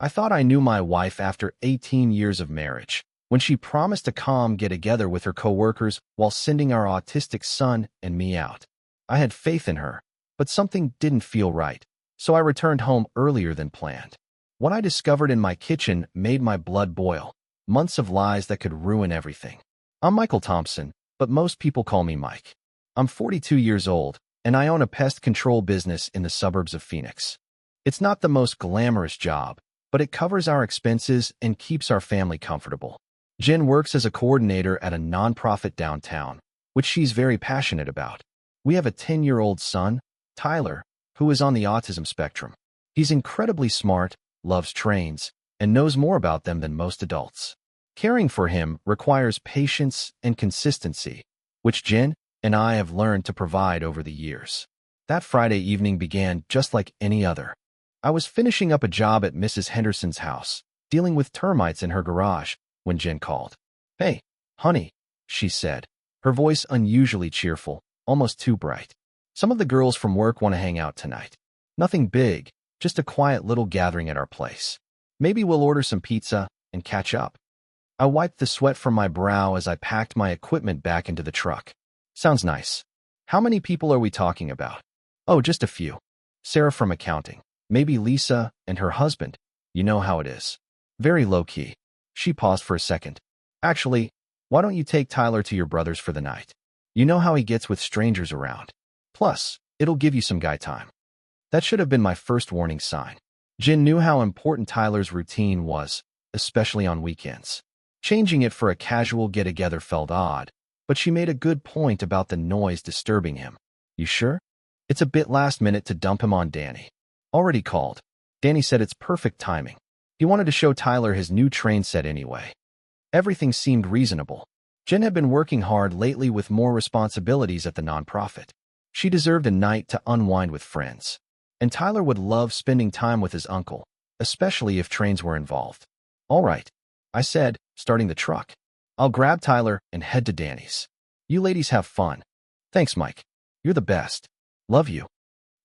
I thought I knew my wife after 18 years of marriage, when she promised a calm get-together with her coworkers while sending our autistic son and me out. I had faith in her, but something didn't feel right, so I returned home earlier than planned. What I discovered in my kitchen made my blood boil. Months of lies that could ruin everything. I'm Michael Thompson, but most people call me Mike. I'm 42 years old, and I own a pest control business in the suburbs of Phoenix. It's not the most glamorous job, but it covers our expenses and keeps our family comfortable. Jen works as a coordinator at a nonprofit downtown, which she's very passionate about. We have a 10-year-old son, Tyler, who is on the autism spectrum. He's incredibly smart, loves trains, and knows more about them than most adults. Caring for him requires patience and consistency, which Jen and I have learned to provide over the years. That Friday evening began just like any other. I was finishing up a job at Mrs. Henderson's house, dealing with termites in her garage, when Jen called. "Hey, honey," she said, her voice unusually cheerful, almost too bright. "Some of the girls from work want to hang out tonight. Nothing big, just a quiet little gathering at our place. Maybe we'll order some pizza and catch up." I wiped the sweat from my brow as I packed my equipment back into the truck. "Sounds nice. How many people are we talking about?" "Oh, just a few. Sarah from accounting. Maybe Lisa and her husband. You know how it is. Very low-key." She paused for a second. "Actually, why don't you take Tyler to your brother's for the night? You know how he gets with strangers around. Plus, it'll give you some guy time." That should have been my first warning sign. Jen knew how important Tyler's routine was, especially on weekends. Changing it for a casual get-together felt odd, but she made a good point about the noise disturbing him. "You sure? It's a bit last minute to dump him on Danny." "Already called. Danny said it's perfect timing. He wanted to show Tyler his new train set anyway." Everything seemed reasonable. Jen had been working hard lately with more responsibilities at the nonprofit. She deserved a night to unwind with friends. And Tyler would love spending time with his uncle, especially if trains were involved. "All right," I said, starting the truck. "I'll grab Tyler and head to Danny's. You ladies have fun." "Thanks, Mike. You're the best. Love you."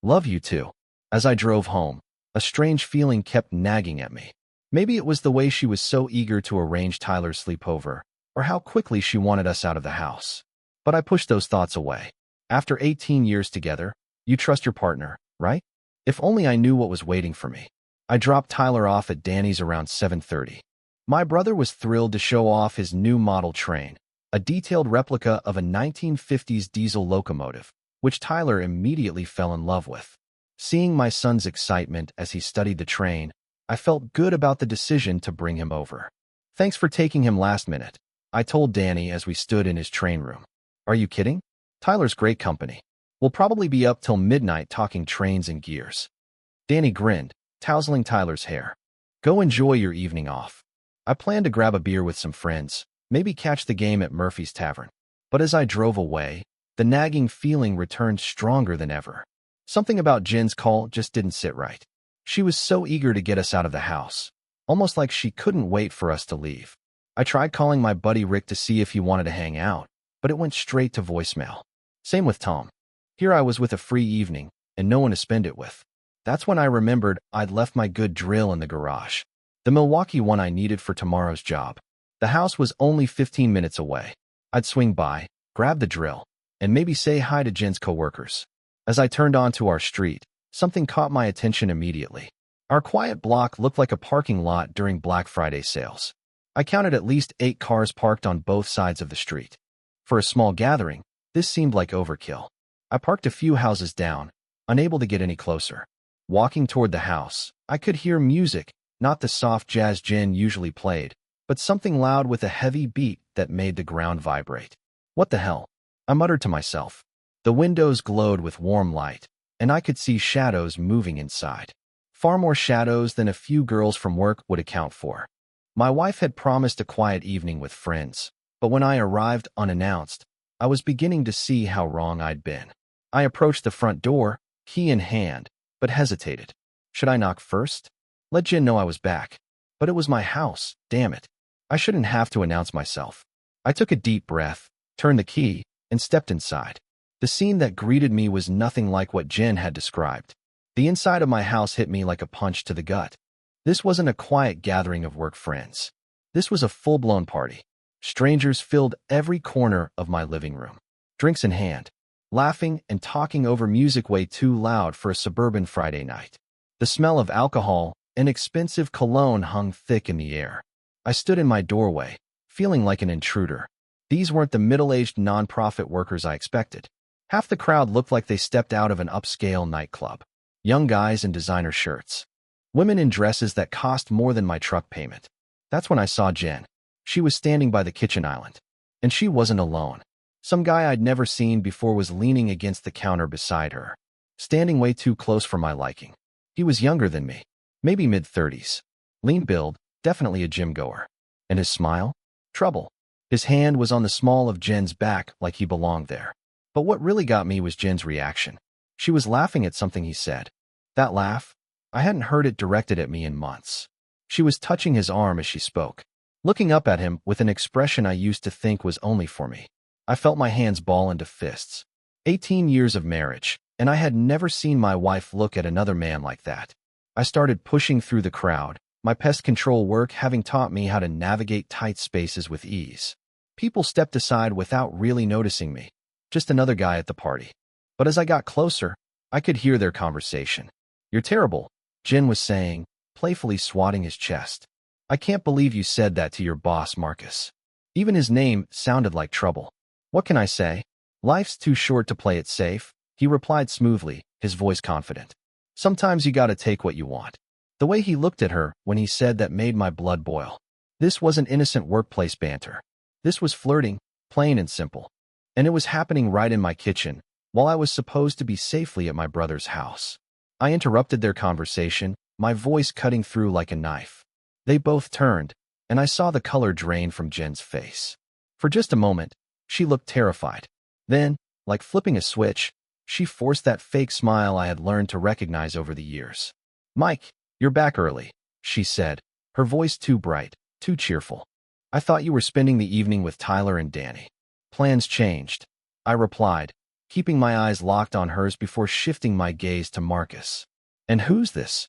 "Love you too." As I drove home, a strange feeling kept nagging at me. Maybe it was the way she was so eager to arrange Tyler's sleepover, or how quickly she wanted us out of the house. But I pushed those thoughts away. After 18 years together, you trust your partner, right? If only I knew what was waiting for me. I dropped Tyler off at Danny's around 7:30. My brother was thrilled to show off his new model train, a detailed replica of a 1950s diesel locomotive, which Tyler immediately fell in love with. Seeing my son's excitement as he studied the train, I felt good about the decision to bring him over. "Thanks for taking him last minute," I told Danny as we stood in his train room. "Are you kidding? Tyler's great company. We'll probably be up till midnight talking trains and gears." Danny grinned, tousling Tyler's hair. "Go enjoy your evening off. I plan to grab a beer with some friends, maybe catch the game at Murphy's Tavern." But as I drove away, the nagging feeling returned stronger than ever. Something about Jen's call just didn't sit right. She was so eager to get us out of the house, almost like she couldn't wait for us to leave. I tried calling my buddy Rick to see if he wanted to hang out, but it went straight to voicemail. Same with Tom. Here I was with a free evening, and no one to spend it with. That's when I remembered I'd left my good drill in the garage. The Milwaukee one I needed for tomorrow's job. The house was only 15 minutes away. I'd swing by, grab the drill, and maybe say hi to Jen's coworkers. As I turned onto our street, something caught my attention immediately. Our quiet block looked like a parking lot during Black Friday sales. I counted at least 8 cars parked on both sides of the street. For a small gathering, this seemed like overkill. I parked a few houses down, unable to get any closer. Walking toward the house, I could hear music, not the soft jazz Jen usually played, but something loud with a heavy beat that made the ground vibrate. "What the hell?" I muttered to myself. The windows glowed with warm light, and I could see shadows moving inside. Far more shadows than a few girls from work would account for. My wife had promised a quiet evening with friends, but when I arrived unannounced, I was beginning to see how wrong I'd been. I approached the front door, key in hand, but hesitated. Should I knock first? Let Jen know I was back. But it was my house, damn it. I shouldn't have to announce myself. I took a deep breath, turned the key, and stepped inside. The scene that greeted me was nothing like what Jen had described. The inside of my house hit me like a punch to the gut. This wasn't a quiet gathering of work friends. This was a full-blown party. Strangers filled every corner of my living room, drinks in hand, laughing and talking over music way too loud for a suburban Friday night. The smell of alcohol and expensive cologne hung thick in the air. I stood in my doorway, feeling like an intruder. These weren't the middle-aged nonprofit workers I expected. Half the crowd looked like they stepped out of an upscale nightclub. Young guys in designer shirts. Women in dresses that cost more than my truck payment. That's when I saw Jen. She was standing by the kitchen island. And she wasn't alone. Some guy I'd never seen before was leaning against the counter beside her, standing way too close for my liking. He was younger than me, maybe mid-30s. Lean build, definitely a gym goer. And his smile? Trouble. His hand was on the small of Jen's back like he belonged there. But what really got me was Jen's reaction. She was laughing at something he said. That laugh? I hadn't heard it directed at me in months. She was touching his arm as she spoke, looking up at him with an expression I used to think was only for me. I felt my hands ball into fists. 18 years of marriage, and I had never seen my wife look at another man like that. I started pushing through the crowd, my pest control work having taught me how to navigate tight spaces with ease. People stepped aside without really noticing me, just another guy at the party. But as I got closer, I could hear their conversation. You're terrible, Jen was saying, playfully swatting his chest. I can't believe you said that to your boss, Marcus. Even his name sounded like trouble. What can I say? Life's too short to play it safe, he replied smoothly, his voice confident. Sometimes you gotta take what you want. The way he looked at her when he said that made my blood boil. This wasn't innocent workplace banter. This was flirting, plain and simple. And it was happening right in my kitchen, while I was supposed to be safely at my brother's house. I interrupted their conversation, my voice cutting through like a knife. They both turned, and I saw the color drain from Jen's face. For just a moment, she looked terrified. Then, like flipping a switch, she forced that fake smile I had learned to recognize over the years. Mike, you're back early, she said, her voice too bright, too cheerful. I thought you were spending the evening with Tyler and Danny. Plans changed, I replied, keeping my eyes locked on hers before shifting my gaze to Marcus. And who's this?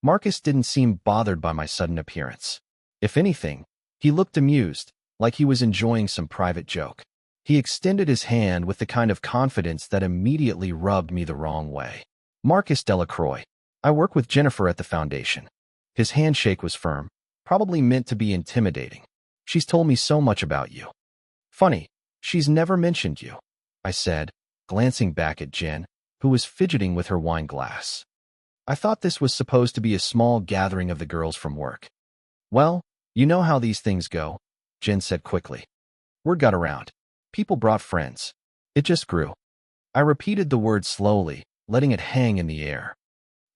Marcus didn't seem bothered by my sudden appearance. If anything, he looked amused, like he was enjoying some private joke. He extended his hand with the kind of confidence that immediately rubbed me the wrong way. Marcus Delacroix. I work with Jennifer at the foundation. His handshake was firm, probably meant to be intimidating. She's told me so much about you. Funny, she's never mentioned you, I said, glancing back at Jen, who was fidgeting with her wine glass. I thought this was supposed to be a small gathering of the girls from work. Well, you know how these things go, Jen said quickly. Word got around. People brought friends. It just grew. I repeated the word slowly, letting it hang in the air.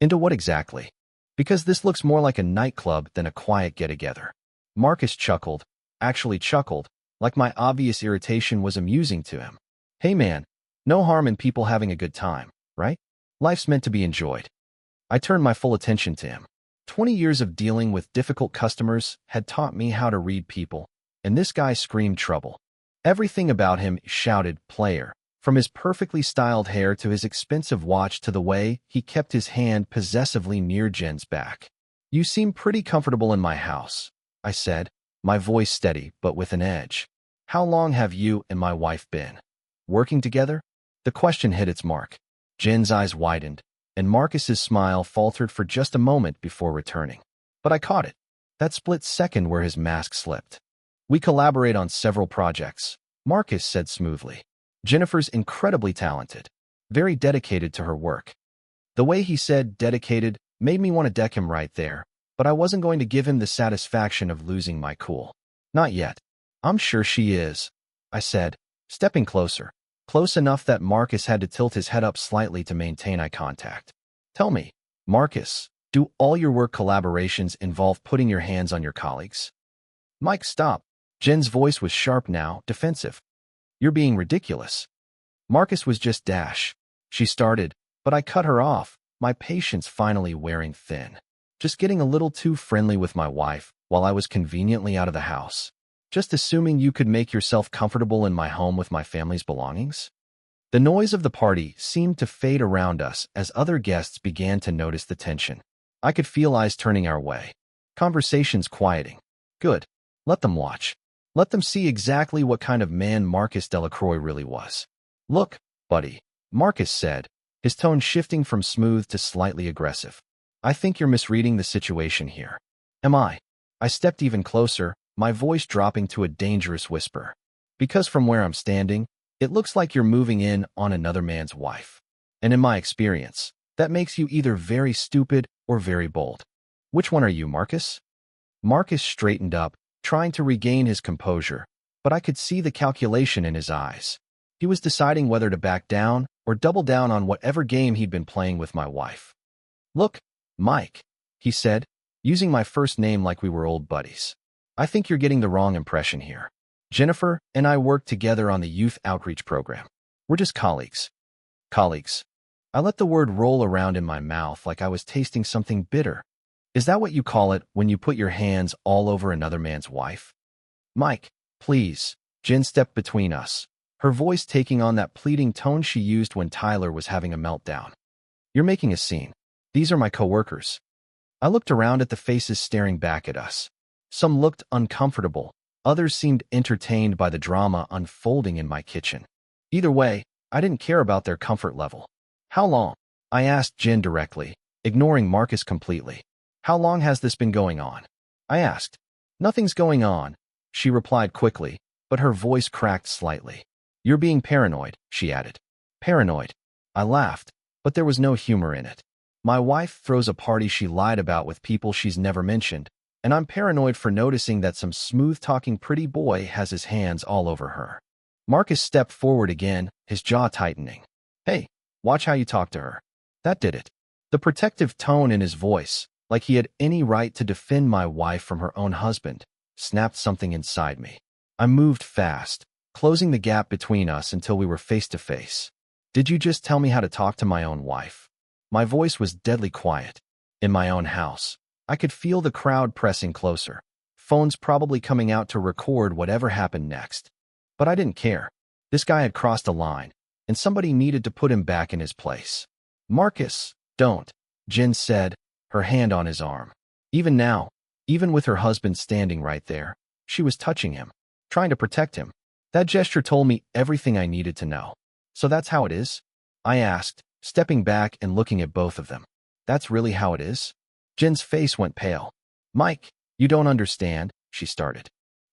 Into what exactly? Because this looks more like a nightclub than a quiet get-together. Marcus chuckled, actually chuckled, like my obvious irritation was amusing to him. Hey man, no harm in people having a good time, right? Life's meant to be enjoyed. I turned my full attention to him. 20 years of dealing with difficult customers had taught me how to read people, and this guy screamed trouble. Everything about him shouted player, from his perfectly styled hair to his expensive watch to the way he kept his hand possessively near Jen's back. You seem pretty comfortable in my house, I said, my voice steady but with an edge. How long have you and my wife been working together? The question hit its mark. Jen's eyes widened, and Marcus's smile faltered for just a moment before returning. But I caught it, that split second where his mask slipped. We collaborate on several projects, Marcus said smoothly. Jennifer's incredibly talented, very dedicated to her work. The way he said dedicated made me want to deck him right there, but I wasn't going to give him the satisfaction of losing my cool. Not yet. I'm sure she is, I said, stepping closer, close enough that Marcus had to tilt his head up slightly to maintain eye contact. Tell me, Marcus, do all your work collaborations involve putting your hands on your colleagues? Mike, stop. Jen's voice was sharp now, defensive. You're being ridiculous. Marcus was just dash. She started, but I cut her off, my patience finally wearing thin. Just getting a little too friendly with my wife while I was conveniently out of the house. Just assuming you could make yourself comfortable in my home with my family's belongings? The noise of the party seemed to fade around us as other guests began to notice the tension. I could feel eyes turning our way. Conversations quieting. Good. Let them watch. Let them see exactly what kind of man Marcus Delacroix really was. Look, buddy, Marcus said, his tone shifting from smooth to slightly aggressive. I think you're misreading the situation here. Am I? I stepped even closer, my voice dropping to a dangerous whisper. Because from where I'm standing, it looks like you're moving in on another man's wife. And in my experience, that makes you either very stupid or very bold. Which one are you, Marcus? Marcus straightened up, trying to regain his composure, but I could see the calculation in his eyes. He was deciding whether to back down or double down on whatever game he'd been playing with my wife. Look, Mike, he said, using my first name like we were old buddies. I think you're getting the wrong impression here. Jennifer and I work together on the youth outreach program. We're just colleagues. Colleagues. I let the word roll around in my mouth like I was tasting something bitter. Is that what you call it when you put your hands all over another man's wife? Mike, please. Jen stepped between us, her voice taking on that pleading tone she used when Tyler was having a meltdown. You're making a scene. These are my coworkers. I looked around at the faces staring back at us. Some looked uncomfortable. Others seemed entertained by the drama unfolding in my kitchen. Either way, I didn't care about their comfort level. How long? I asked Jen directly, ignoring Marcus completely. How long has this been going on? I asked. Nothing's going on, she replied quickly, but her voice cracked slightly. You're being paranoid, she added. Paranoid. I laughed, but there was no humor in it. My wife throws a party she lied about with people she's never mentioned, and I'm paranoid for noticing that some smooth-talking pretty boy has his hands all over her. Marcus stepped forward again, his jaw tightening. Hey, watch how you talk to her. That did it. The protective tone in his voice, like he had any right to defend my wife from her own husband, snapped something inside me. I moved fast, closing the gap between us until we were face to face. Did you just tell me how to talk to my own wife? My voice was deadly quiet. In my own house, I could feel the crowd pressing closer, phones probably coming out to record whatever happened next. But I didn't care. This guy had crossed a line, and somebody needed to put him back in his place. Marcus, don't, Jen said, her hand on his arm. Even now, even with her husband standing right there, she was touching him, trying to protect him. That gesture told me everything I needed to know. So that's how it is? I asked, stepping back and looking at both of them. That's really how it is? Jen's face went pale. Mike, you don't understand, she started.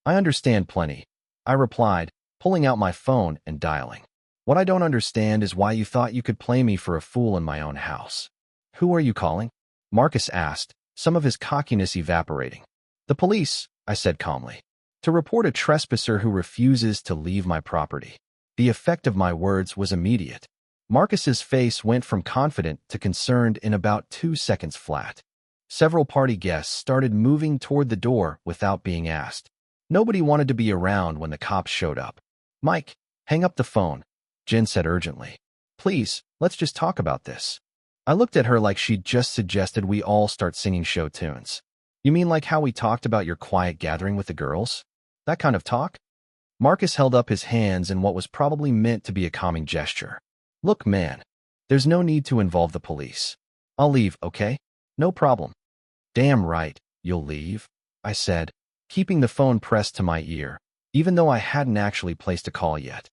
I understand plenty, I replied, pulling out my phone and dialing. What I don't understand is why you thought you could play me for a fool in my own house. Who are you calling? Marcus asked, some of his cockiness evaporating. The police, I said calmly. To report a trespasser who refuses to leave my property. The effect of my words was immediate. Marcus's face went from confident to concerned in about 2 seconds flat. Several party guests started moving toward the door without being asked. Nobody wanted to be around when the cops showed up. Mike, hang up the phone, Jen said urgently. Please, let's just talk about this. I looked at her like she'd just suggested we all start singing show tunes. You mean like how we talked about your quiet gathering with the girls? That kind of talk? Marcus held up his hands in what was probably meant to be a calming gesture. Look, man, there's no need to involve the police. I'll leave, okay? No problem. Damn right, you'll leave, I said, keeping the phone pressed to my ear, even though I hadn't actually placed a call yet.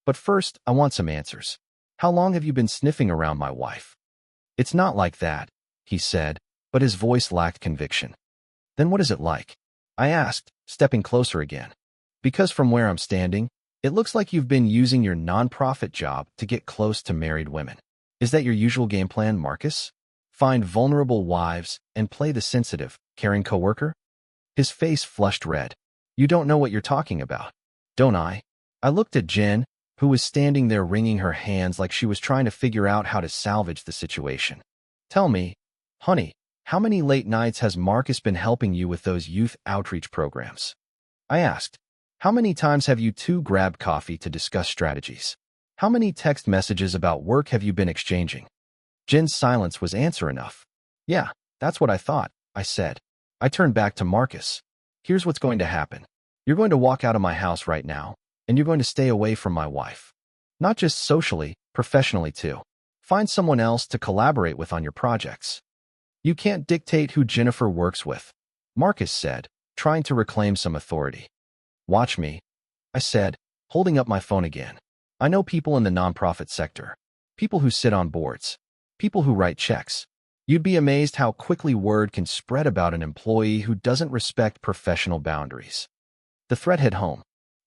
But first, I want some answers. How long have you been sniffing around my wife? It's not like that, he said, but his voice lacked conviction. Then what is it like? I asked, stepping closer again. Because from where I'm standing, it looks like you've been using your nonprofit job to get close to married women. Is that your usual game plan, Marcus? Find vulnerable wives and play the sensitive, caring coworker? His face flushed red. You don't know what you're talking about, don't I? I looked at Jen, who was standing there wringing her hands like she was trying to figure out how to salvage the situation. Tell me, honey, how many late nights has Marcus been helping you with those youth outreach programs? I asked. How many times have you two grabbed coffee to discuss strategies? How many text messages about work have you been exchanging? Jen's silence was answer enough. Yeah, that's what I thought, I said. I turned back to Marcus. Here's what's going to happen. You're going to walk out of my house right now, and you're going to stay away from my wife. Not just socially, professionally too. Find someone else to collaborate with on your projects. You can't dictate who Jennifer works with. Marcus said, trying to reclaim some authority. Watch me, I said, holding up my phone again. I know people in the nonprofit sector. People who sit on boards. People who write checks. You'd be amazed how quickly word can spread about an employee who doesn't respect professional boundaries. The threat hit home.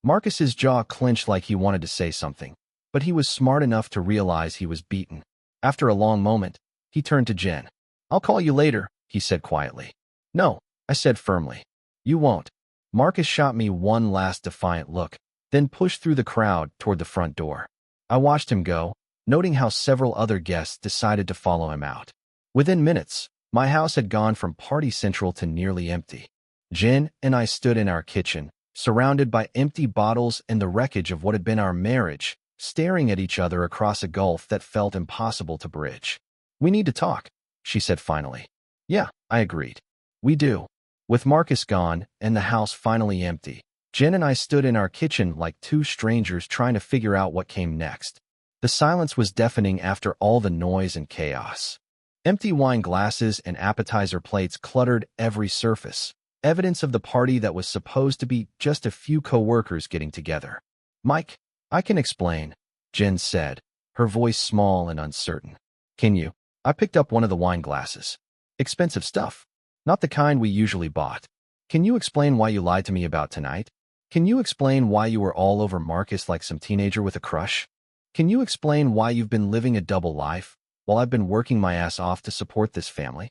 Marcus's jaw clenched like he wanted to say something, but he was smart enough to realize he was beaten. After a long moment, he turned to Jen. I'll call you later, he said quietly. No, I said firmly. You won't. Marcus shot me one last defiant look, then pushed through the crowd toward the front door. I watched him go, noting how several other guests decided to follow him out. Within minutes, my house had gone from party central to nearly empty. Jen and I stood in our kitchen, surrounded by empty bottles and the wreckage of what had been our marriage, staring at each other across a gulf that felt impossible to bridge. We need to talk, she said finally. Yeah, I agreed. We do. With Marcus gone and the house finally empty, Jen and I stood in our kitchen like two strangers trying to figure out what came next. The silence was deafening after all the noise and chaos. Empty wine glasses and appetizer plates cluttered every surface, evidence of the party that was supposed to be just a few co-workers getting together. Mike, I can explain, Jen said, her voice small and uncertain. Can you? I picked up one of the wine glasses. Expensive stuff. Not the kind we usually bought. Can you explain why you lied to me about tonight? Can you explain why you were all over Marcus like some teenager with a crush? Can you explain why you've been living a double life while I've been working my ass off to support this family?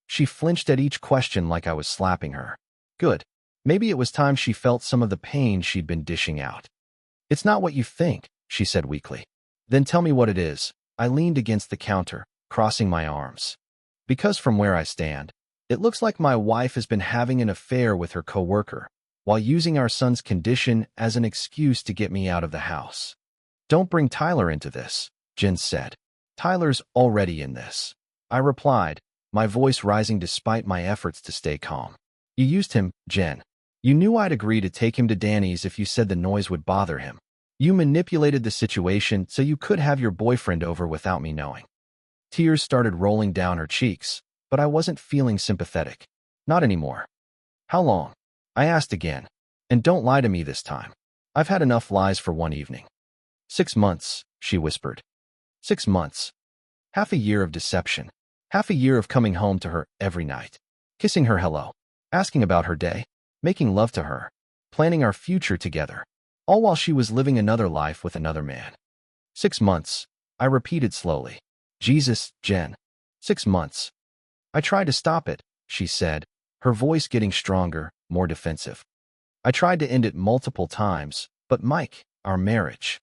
She flinched at each question like I was slapping her. Good. Maybe it was time she felt some of the pain she'd been dishing out. It's not what you think, she said weakly. Then tell me what it is. I leaned against the counter, crossing my arms. Because from where I stand, it looks like my wife has been having an affair with her coworker, while using our son's condition as an excuse to get me out of the house. Don't bring Tyler into this, Jen said. Tyler's already in this. I replied, my voice rising despite my efforts to stay calm. You used him, Jen. You knew I'd agree to take him to Danny's if you said the noise would bother him. You manipulated the situation so you could have your boyfriend over without me knowing. Tears started rolling down her cheeks, but I wasn't feeling sympathetic. Not anymore. How long? I asked again. And don't lie to me this time. I've had enough lies for one evening. 6 months, she whispered. 6 months. Half a year of deception. Half a year of coming home to her every night. Kissing her hello. Asking about her day. Making love to her. Planning our future together. All while she was living another life with another man. 6 months. I repeated slowly. Jesus, Jen. 6 months. I tried to stop it, she said, her voice getting stronger, more defensive. I tried to end it multiple times, but Mike, our marriage.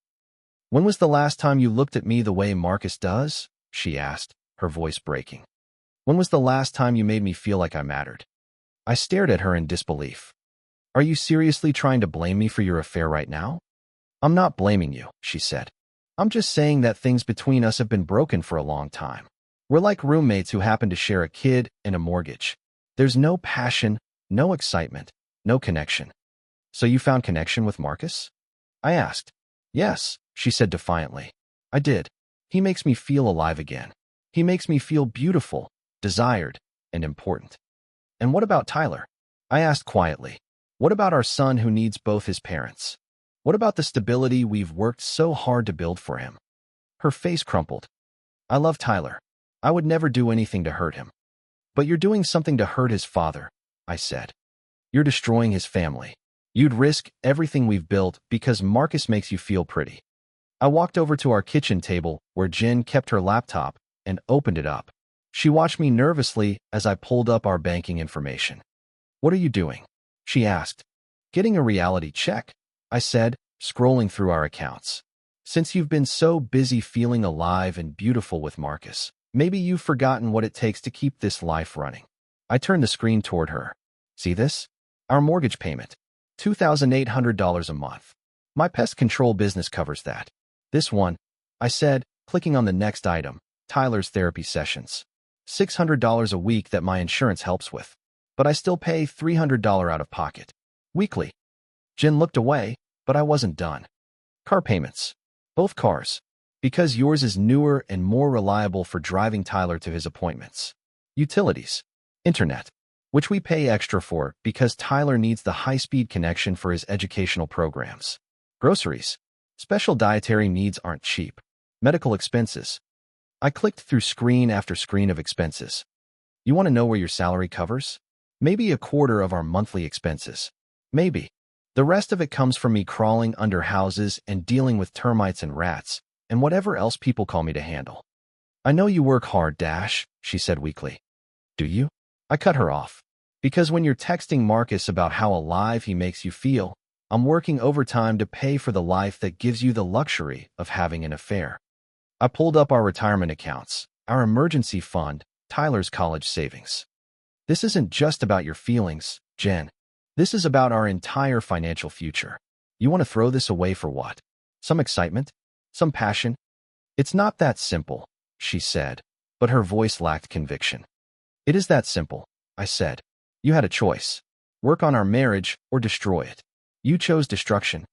When was the last time you looked at me the way Marcus does? She asked, her voice breaking. When was the last time you made me feel like I mattered? I stared at her in disbelief. Are you seriously trying to blame me for your affair right now? I'm not blaming you, she said. I'm just saying that things between us have been broken for a long time. We're like roommates who happen to share a kid and a mortgage. There's no passion, no excitement, no connection. So you found connection with Marcus? I asked. Yes, she said defiantly. I did. He makes me feel alive again. He makes me feel beautiful, desired, and important. And what about Tyler? I asked quietly. What about our son who needs both his parents? What about the stability we've worked so hard to build for him? Her face crumpled. I love Tyler. I would never do anything to hurt him. But you're doing something to hurt his father, I said. You're destroying his family. You'd risk everything we've built because Marcus makes you feel pretty. I walked over to our kitchen table where Jen kept her laptop and opened it up. She watched me nervously as I pulled up our banking information. What are you doing? She asked. Getting a reality check, I said, scrolling through our accounts. Since you've been so busy feeling alive and beautiful with Marcus, maybe you've forgotten what it takes to keep this life running. I turned the screen toward her. See this? Our mortgage payment. $2,800 a month. My pest control business covers that. This one, I said, clicking on the next item, Tyler's therapy sessions. $600 a week that my insurance helps with. But I still pay $300 out of pocket. Weekly. Jen looked away, but I wasn't done. Car payments. Both cars. Because yours is newer and more reliable for driving Tyler to his appointments. Utilities. Internet. which we pay extra for because Tyler needs the high-speed connection for his educational programs. Groceries. Special dietary needs aren't cheap. Medical expenses. I clicked through screen after screen of expenses. You want to know where your salary covers? Maybe a quarter of our monthly expenses. Maybe. The rest of it comes from me crawling under houses and dealing with termites and rats, and whatever else people call me to handle. I know you work hard, Dash, she said weakly. Do you? I cut her off. Because when you're texting Marcus about how alive he makes you feel, I'm working overtime to pay for the life that gives you the luxury of having an affair. I pulled up our retirement accounts, our emergency fund, Tyler's college savings. This isn't just about your feelings, Jen. This is about our entire financial future. You want to throw this away for what? Some excitement? Some passion? It's not that simple, she said, but her voice lacked conviction. It is that simple, I said. You had a choice. Work on our marriage or destroy it. You chose destruction.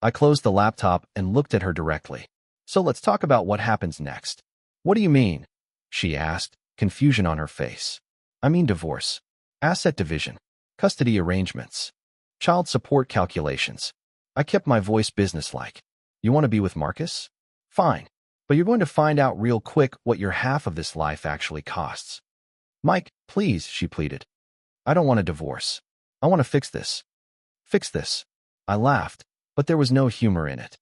I closed the laptop and looked at her directly. So let's talk about what happens next. What do you mean? She asked, confusion on her face. I mean divorce, asset division, custody arrangements, child support calculations. I kept my voice businesslike. You want to be with Marcus? Fine, but you're going to find out real quick what your half of this life actually costs. Mike, please, she pleaded. I don't want a divorce. I want to fix this. Fix this. I laughed, but there was no humor in it.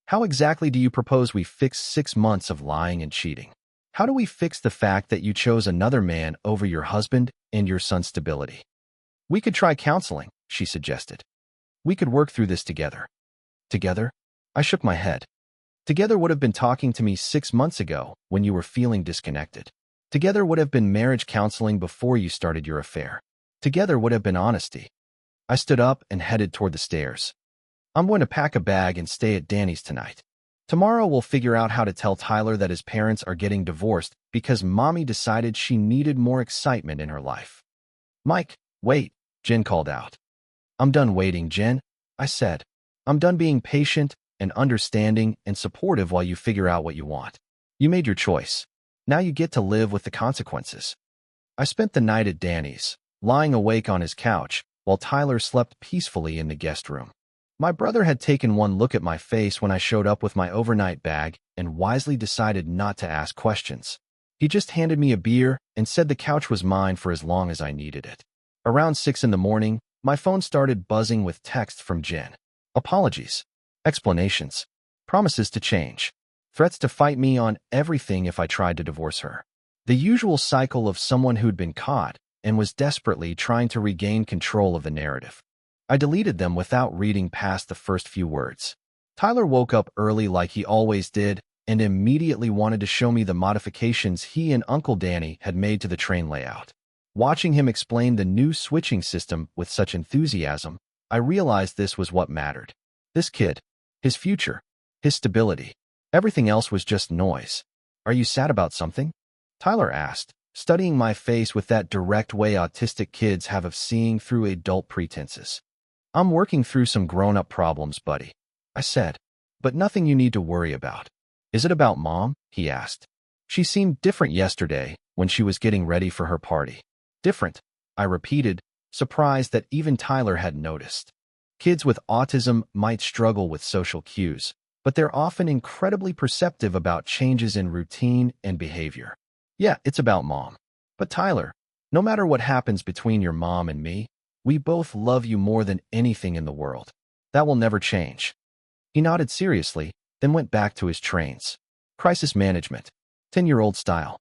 How exactly do you propose we fix 6 months of lying and cheating? How do we fix the fact that you chose another man over your husband and your son's stability? We could try counseling, she suggested. We could work through this together. Together? I shook my head. Together would have been talking to me 6 months ago when you were feeling disconnected. Together would have been marriage counseling before you started your affair. Together would have been honesty. I stood up and headed toward the stairs. I'm going to pack a bag and stay at Danny's tonight. Tomorrow we'll figure out how to tell Tyler that his parents are getting divorced because Mommy decided she needed more excitement in her life. Mike, wait, Jen called out. I'm done waiting, Jen, I said. I'm done being patient and understanding and supportive while you figure out what you want. You made your choice. Now you get to live with the consequences. I spent the night at Danny's, lying awake on his couch, while Tyler slept peacefully in the guest room. My brother had taken one look at my face when I showed up with my overnight bag and wisely decided not to ask questions. He just handed me a beer and said the couch was mine for as long as I needed it. Around 6 in the morning, my phone started buzzing with texts from Jen. Apologies, explanations, promises to change, threats to fight me on everything if I tried to divorce her. The usual cycle of someone who'd been caught and was desperately trying to regain control of the narrative. I deleted them without reading past the first few words. Tyler woke up early like he always did and immediately wanted to show me the modifications he and Uncle Danny had made to the train layout. Watching him explain the new switching system with such enthusiasm, I realized this was what mattered. This kid, his future, his stability. Everything else was just noise. Are you sad about something? Tyler asked, studying my face with that direct way autistic kids have of seeing through adult pretenses. I'm working through some grown-up problems, buddy, I said, but nothing you need to worry about. Is it about Mom? He asked. She seemed different yesterday when she was getting ready for her party. Different, I repeated, surprised that even Tyler had noticed. Kids with autism might struggle with social cues, but they're often incredibly perceptive about changes in routine and behavior. Yeah, it's about Mom. But Tyler, no matter what happens between your mom and me, we both love you more than anything in the world. That will never change. He nodded seriously, then went back to his trains. Crisis management, 10-year-old style.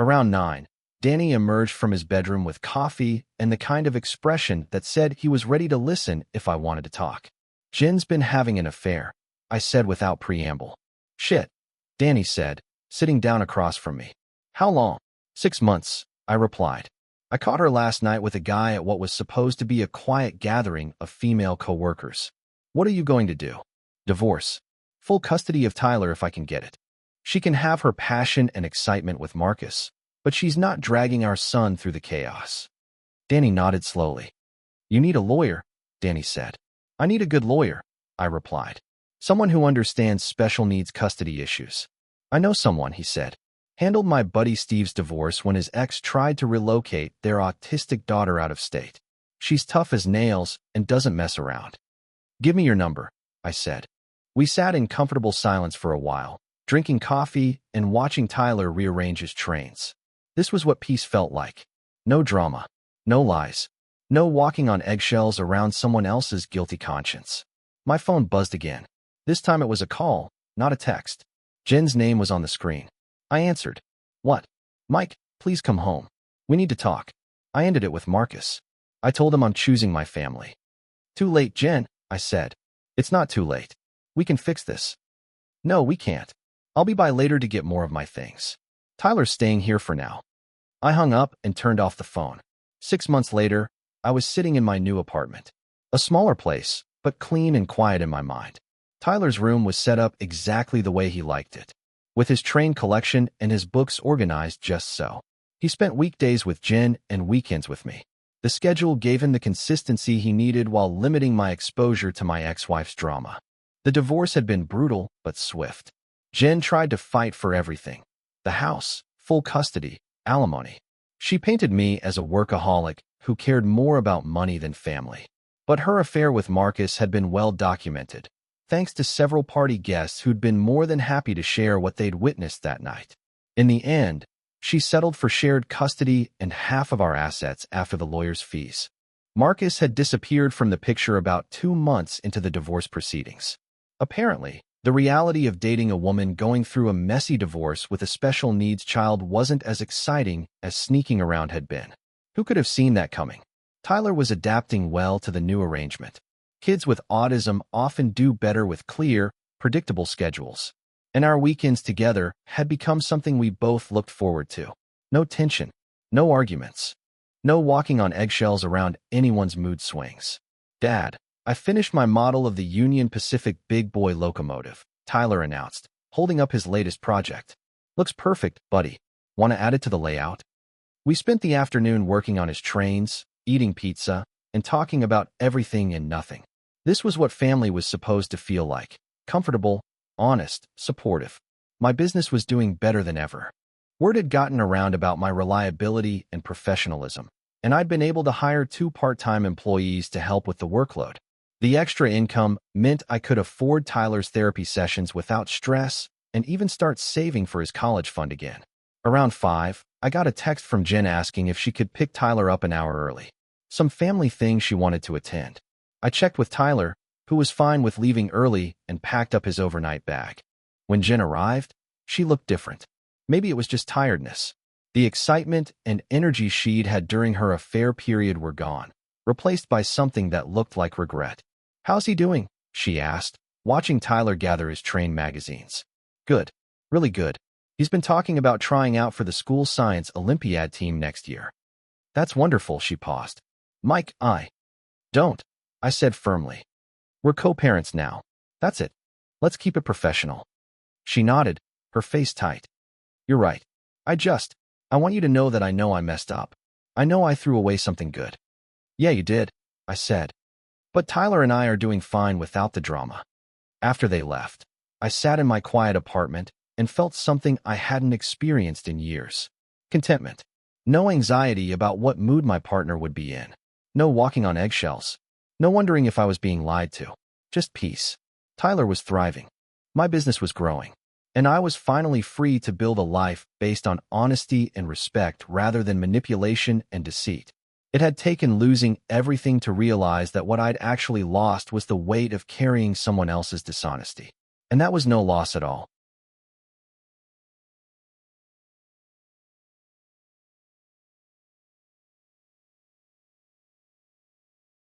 Around 9, Danny emerged from his bedroom with coffee and the kind of expression that said he was ready to listen if I wanted to talk. Jen's been having an affair, I said without preamble. Shit, Danny said, sitting down across from me. How long? 6 months, I replied. I caught her last night with a guy at what was supposed to be a quiet gathering of female co-workers. What are you going to do? Divorce. Full custody of Tyler if I can get it. She can have her passion and excitement with Marcus, but she's not dragging our son through the chaos. Danny nodded slowly. You need a lawyer, Danny said. I need a good lawyer, I replied. Someone who understands special needs custody issues. I know someone, he said. Handled my buddy Steve's divorce when his ex tried to relocate their autistic daughter out of state. She's tough as nails and doesn't mess around. Give me your number, I said. We sat in comfortable silence for a while, drinking coffee and watching Tyler rearrange his trains. This was what peace felt like. No drama, no lies, no walking on eggshells around someone else's guilty conscience. My phone buzzed again. This time it was a call, not a text. Jen's name was on the screen. I answered. What? Mike, please come home. We need to talk. I ended it with Marcus. I told him I'm choosing my family. Too late, Jen, I said. It's not too late. We can fix this. No, we can't. I'll be by later to get more of my things. Tyler's staying here for now. I hung up and turned off the phone. 6 months later, I was sitting in my new apartment. A smaller place, but clean and quiet in my mind. Tyler's room was set up exactly the way he liked it, with his train collection and his books organized just so. He spent weekdays with Jen and weekends with me. The schedule gave him the consistency he needed while limiting my exposure to my ex-wife's drama. The divorce had been brutal but swift. Jen tried to fight for everything. The house, full custody, alimony. She painted me as a workaholic who cared more about money than family. But her affair with Marcus had been well documented, thanks to several party guests who'd been more than happy to share what they'd witnessed that night. In the end, she settled for shared custody and half of our assets after the lawyer's fees. Marcus had disappeared from the picture about 2 months into the divorce proceedings. Apparently, the reality of dating a woman going through a messy divorce with a special needs child wasn't as exciting as sneaking around had been. Who could have seen that coming? Tyler was adapting well to the new arrangement. Kids with autism often do better with clear, predictable schedules. And our weekends together had become something we both looked forward to. No tension, no arguments, no walking on eggshells around anyone's mood swings. Dad, I finished my model of the Union Pacific Big Boy locomotive, Tyler announced, holding up his latest project. Looks perfect, buddy. Want to add it to the layout? We spent the afternoon working on his trains, eating pizza, and talking about everything and nothing. This was what family was supposed to feel like. Comfortable, honest, supportive. My business was doing better than ever. Word had gotten around about my reliability and professionalism, and I'd been able to hire 2 part-time employees to help with the workload. The extra income meant I could afford Tyler's therapy sessions without stress and even start saving for his college fund again. Around 5, I got a text from Jen asking if she could pick Tyler up an hour early. Some family thing she wanted to attend. I checked with Tyler, who was fine with leaving early, and packed up his overnight bag. When Jen arrived, she looked different. Maybe it was just tiredness. The excitement and energy she'd had during her affair period were gone, replaced by something that looked like regret. How's he doing? She asked, watching Tyler gather his train magazines. Good. Really good. He's been talking about trying out for the school science Olympiad team next year. That's wonderful, she paused. Mike, don't, I said firmly. We're co-parents now. That's it. Let's keep it professional. She nodded, her face tight. You're right. I want you to know that I know I messed up. I know I threw away something good. Yeah, you did, I said. But Tyler and I are doing fine without the drama. After they left, I sat in my quiet apartment and felt something I hadn't experienced in years. Contentment. No anxiety about what mood my partner would be in. No walking on eggshells. No wondering if I was being lied to. Just peace. Tyler was thriving. My business was growing. And I was finally free to build a life based on honesty and respect rather than manipulation and deceit. It had taken losing everything to realize that what I'd actually lost was the weight of carrying someone else's dishonesty. And that was no loss at all.